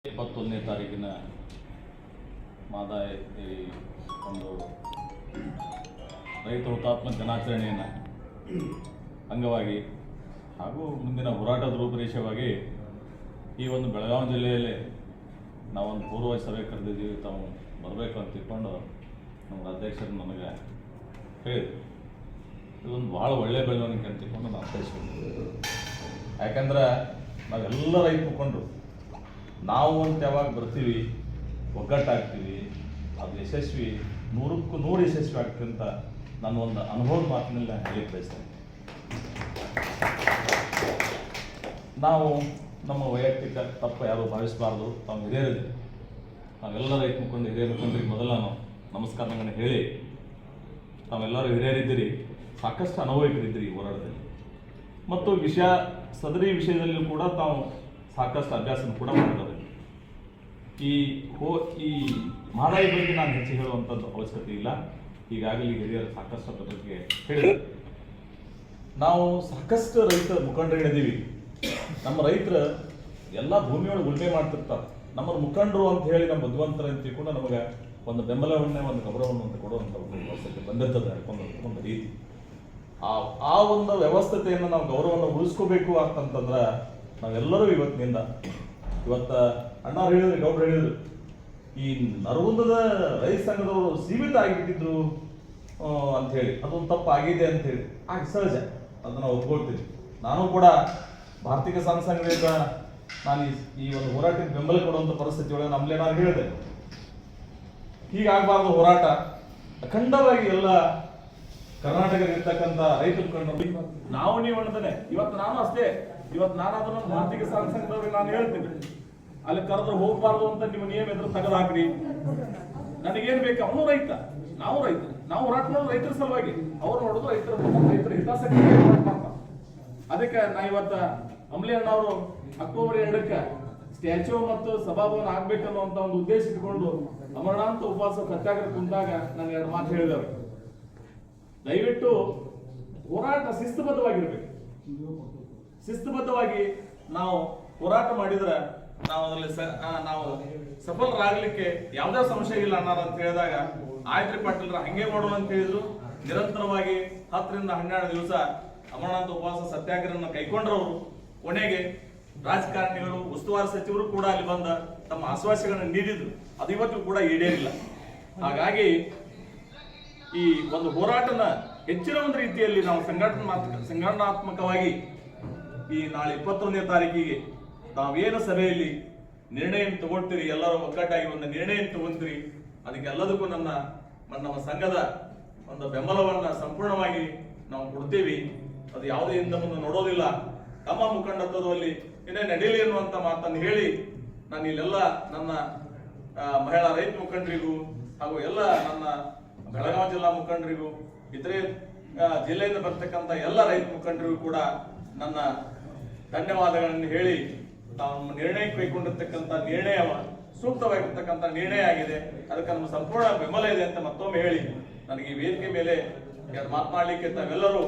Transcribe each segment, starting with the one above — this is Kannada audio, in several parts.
21ನೇ ತಾರೀಕಿನ ಮಾದಾಯ ಒಂದು ರೈತ ಹುತಾತ್ಮ ದಿನಾಚರಣೆಯನ್ನು ಅಂಗವಾಗಿ ಹಾಗೂ ಮುಂದಿನ ಹೋರಾಟದ ರೂಪರೇಷವಾಗಿ ಈ ಒಂದು ಬೆಳಗಾವಿ ಜಿಲ್ಲೆಯಲ್ಲಿ ನಾವೊಂದು ಪೂರ್ವ ಸಭೆ ಕರೆದಿದ್ದೀವಿ, ತಾವು ಬರಬೇಕು ಅಂತ ತಿಳ್ಕೊಂಡು ನಮ್ಮ ಅಧ್ಯಕ್ಷರು ನನಗೆ ಹೇಳಿದರು. ಇದೊಂದು ಭಾಳ ಒಳ್ಳೆಯ ಬೆಳವಣಿಗೆ ಅಂತ ತಿಳ್ಕೊಂಡು ನಾವು ಅರ್ಥೈಸ್ಕೊಂಡಿದ್ದೀವಿ. ಯಾಕಂದ್ರೆ ನಾವೆಲ್ಲ ರೈತ ಮುಖಂಡರು ನಾವು ಅಂತ ಯಾವಾಗ ಬರ್ತೀವಿ, ಒಗ್ಗಟ್ಟಾಗ್ತೀವಿ, ಅದು ಯಶಸ್ವಿ 100ಕ್ಕೂ 100 ಯಶಸ್ವಿ ಆಗ್ತೀವಿ ಅಂತ ನಾನು ಒಂದು ಅನುಭವದ ಮಾತಿನಲ್ಲಿ ನಾನು ಹೇಳಿ ಬಯಸ್ತೇನೆ. ನಾವು ನಮ್ಮ ವೈಯಕ್ತಿಕ ತಪ್ಪು ಯಾರು ಭಾವಿಸಬಾರ್ದು. ತಾವು ಹಿರಿಯರಿದ್ದೀವಿ, ನಾವೆಲ್ಲ ರೈತ ಮುಖಂಡು ಹಿರಿಯ ಮುಖಂಡರಿಗೆ ಮೊದಲು ನಾನು ನಮಸ್ಕಾರಗಳನ್ನು ಹೇಳಿ, ತಾವೆಲ್ಲರೂ ಹಿರಿಯರಿದ್ದೀರಿ, ಸಾಕಷ್ಟು ಅನುಭವಿಕರಿದ್ದೀರಿ ಈ ಹೋರಾಟದಲ್ಲಿ ಮತ್ತು ಸದರಿ ವಿಷಯದಲ್ಲೂ ಕೂಡ ತಾವು ಸಾಕಷ್ಟು ಅಭ್ಯಾಸ ಕೂಡ ಮಾಡಿದ್ದಾರೆ. ಈ ಮಹದಾಯಿ ಬಗ್ಗೆ ನಾನು ಹೆಚ್ಚು ಹೇಳುವಂಥದ್ದು ಅವಶ್ಯಕತೆ ಇಲ್ಲ, ಈಗಾಗಲೇ ಹಿರಿಯರು ಸಾಕಷ್ಟು ಅದ್ರ ಬಗ್ಗೆ ಹೇಳಿದ್ದಾರೆ. ನಾವು ಸಾಕಷ್ಟು ರೈತ ಮುಖಂಡರಿದ್ದೀವಿ. ನಮ್ಮ ರೈತರು ಎಲ್ಲ ಭೂಮಿಯೊಳಗೆ ಉಳುಮೆ ಮಾಡ್ತಿರ್ತಾರೆ. ನಮ್ಮ ಮುಖಂಡರು ಅಂತ ಹೇಳಿ ನಮ್ಮ ಬುದ್ಧಿವಂತರ ಅಂತ ತಿಳ್ಕೊಂಡು ನಮಗೆ ಒಂದು ಬೆಂಬಲವನ್ನೇ ಒಂದು ಗೌರವವನ್ನು ಅಂತ ಕೊಡುವಂಥ ಒಂದು ವ್ಯವಸ್ಥೆ ಬಂದಿರ್ತದೆ. ಒಂದು ರೀತಿ ಆ ಒಂದು ವ್ಯವಸ್ಥೆಯನ್ನು ನಾವು ಗೌರವವನ್ನು ಉಳಿಸ್ಕೋಬೇಕು ಅಂತಂತಂದ್ರೆ ನಾವೆಲ್ಲರೂ ಇವತ್ತು ಅಣ್ಣ ಹೇಳಿದ್ರು, ಗೌಡ್ರು ಹೇಳಿದ್ರು, ಈ ನರಗುಂದದ ರೈತ ಸಂಘದವರು ಸೀಮಿತ ಆಗಿಬಿಟ್ಟಿದ್ರು ಅಂಥೇಳಿ, ಅದೊಂದು ತಪ್ಪು ಆಗಿದೆ ಅಂಥೇಳಿ. ಸಹಜ, ಅದನ್ನು ಒಪ್ಕೊಳ್ತೀನಿ. ನಾನು ಕೂಡ ಭಾರತೀಯ ಕಿಸಾನ್ ಸಂಘದಿಂದ ನಾನು ಈ ಒಂದು ಹೋರಾಟಕ್ಕೆ ಬೆಂಬಲ ಕೊಡುವಂಥ ಪರಿಸ್ಥಿತಿ ಒಳಗೆ ನಮ್ಮಲ್ಲೇ ನಾನು ಹೇಳಿದೆ, ಹೀಗಾಗಬಾರ್ದು. ಹೋರಾಟ ಅಖಂಡವಾಗಿ ಎಲ್ಲ ಕರ್ನಾಟಕದಲ್ಲಿರ್ತಕ್ಕಂಥ ರೈತ ಮುಖಂಡರು ನಾವು ನೀವು ಅಂತಾನೆ. ಇವತ್ತು ನಾನು ಅಷ್ಟೇ, ಇವತ್ತು ನಾನಾದ್ರೂ ಭಾರತೀಯ ಕಿಸಾನ್ ಸಂಘದವ್ರಿಗೆ ನಾನು ಹೇಳ್ತೀನಿ, ಅಲ್ಲಿ ಕರೆದ್ರೆ ಹೋಗ್ಬಾರ್ದು ಅಂತ ನಿಮ್ಮ ನಿಯಮ ಎದುರು ತೆಗೆದು ಹಾಕ್ರಿ. ನನಗೇನು ಬೇಕು, ಅವನು ರೈತ, ನಾವು ರೈತರು, ನಾವು ಹೋರಾಟ ಮಾಡೋದು ರೈತರ ಸಲುವಾಗಿ, ಅವ್ರು ನೋಡೋದು ರೈತರ ಹಿತಾಸಕ್ತಿ ಮಾಡ್ತಾರೆ. ಅದಕ್ಕೆ ನಾ ಇವತ್ತು ಅಮಲೇಣ್ಣ ಅವರು ಅಕ್ಟೋಬರ್ 2ಕ್ಕೆ ಸ್ಟ್ಯಾಚ್ಯೂ ಮತ್ತು ಸಭಾಭವನ ಆಗ್ಬೇಕನ್ನುವಂತ ಒಂದು ಉದ್ದೇಶ ಇಟ್ಕೊಂಡು ಅಮರನಾಥ ಉಪವಾಸ ಸತ್ಯಾಗ್ರಹ ಕುಂತಾಗ ನಾನು 2 ಮಾತು ಹೇಳಿದವರು, ದಯವಿಟ್ಟು ಹೋರಾಟ ಶಿಸ್ತುಬದ್ಧವಾಗಿರ್ಬೇಕು. ಶಿಸ್ತುಬದ್ಧವಾಗಿ ನಾವು ಹೋರಾಟ ಮಾಡಿದ್ರೆ ನಾವು ಅದರಲ್ಲಿ ನಾವು ಸಫಲರಾಗಲಿಕ್ಕೆ ಯಾವುದೇ ಸಮಸ್ಯೆ ಇಲ್ಲ ಅನ್ನೋದು ಅಂತ ಹೇಳಿದಾಗ, ಆಯ್ತ್ರಿ ಪಾಟೀಲ್ರ ಹಂಗೆ ಮಾಡೋಣ ಅಂತ ಹೇಳಿದ್ರು. ನಿರಂತರವಾಗಿ 10 ರಿಂದ 12 ದಿವಸ ಅಮರನಾಥ ಉಪವಾಸ ಸತ್ಯಾಗ್ರಹವನ್ನು ಕೈಗೊಂಡ್ರವರು. ಕೊನೆಗೆ ರಾಜಕಾರಣಿಗಳು, ಉಸ್ತುವಾರಿ ಸಚಿವರು ಕೂಡ ಅಲ್ಲಿ ಬಂದ ತಮ್ಮ ಆಶ್ವಾಸಗಳನ್ನು ನೀಡಿದ್ರು. ಅದು ಇವತ್ತು ಕೂಡ ಈಡೇರಿಲ್ಲ. ಹಾಗಾಗಿ ಈ ಒಂದು ಹೋರಾಟನ ಹೆಚ್ಚಿನ ಒಂದು ರೀತಿಯಲ್ಲಿ ನಾವು ಸಂಘಟನಾತ್ಮಕವಾಗಿ ಈ ನಾಳೆ 21ನೇ ತಾರೀಕಿಗೆ ನಾವೇನು ಸಭೆಯಲ್ಲಿ ನಿರ್ಣಯ ತಗೊಳ್ತೀರಿ, ಎಲ್ಲರೂ ಒಗ್ಗಟ್ಟಾಗಿ ಒಂದು ನಿರ್ಣಯ ತಗೊಂತೀರಿ, ಅದಕ್ಕೆಲ್ಲದಕ್ಕೂ ನಮ್ಮ ಸಂಘದ ಒಂದು ಬೆಂಬಲವನ್ನ ಸಂಪೂರ್ಣವಾಗಿ ನಾವು ಕೊಡ್ತೀವಿ. ಅದು ಯಾವುದೇ ಹಿಂದೆ ಮುಂದೆ ನೋಡೋದಿಲ್ಲ. ತಮ್ಮ ಮುಖಂಡತ್ವದಲ್ಲಿ ಇನ್ನೇ ನಡೀಲಿ ಅನ್ನುವಂತ ಮಾತನ್ನು ಹೇಳಿ, ನಾನು ಇಲ್ಲೆಲ್ಲ ನನ್ನ ಮಹಿಳಾ ರೈತ ಮುಖಂಡರಿಗೂ ಹಾಗೂ ಎಲ್ಲ ನನ್ನ ಬೆಳಗಾವಿ ಜಿಲ್ಲಾ ಮುಖಂಡರಿಗೂ, ಇತರೆ ಜಿಲ್ಲೆಯಿಂದ ಬರ್ತಕ್ಕಂಥ ಎಲ್ಲ ರೈತ ಮುಖಂಡರಿಗೂ ಕೂಡ ನನ್ನ ಧನ್ಯವಾದಗಳನ್ನು ಹೇಳಿ, ನಾವು ನಿರ್ಣಯಕ್ಕೆ ಕೈಗೊಂಡಿರ್ತಕ್ಕಂಥ ನಿರ್ಣಯ ಸೂಕ್ತವಾಗಿರ್ತಕ್ಕಂಥ ನಿರ್ಣಯ ಆಗಿದೆ, ಅದಕ್ಕೆ ನಮ್ಮ ಸಂಪೂರ್ಣ ಬೆಂಬಲ ಇದೆ ಅಂತ ಮತ್ತೊಮ್ಮೆ ಹೇಳಿ, ನನಗೆ ಈ ವೇದಿಕೆ ಮೇಲೆ ಮಾತನಾಡಲಿಕ್ಕೆ ತಾವೆಲ್ಲರೂ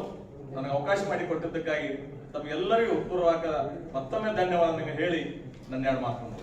ನನಗೆ ಅವಕಾಶ ಮಾಡಿಕೊಟ್ಟಿದ್ದಕ್ಕಾಗಿ ತಮ್ಮೆಲ್ಲರಿಗೂ ಪೂರ್ವಕ ಮತ್ತೊಮ್ಮೆ ಧನ್ಯವಾದ ಹೇಳಿ ನನ್ನ 2 ಮಾತನ್ನು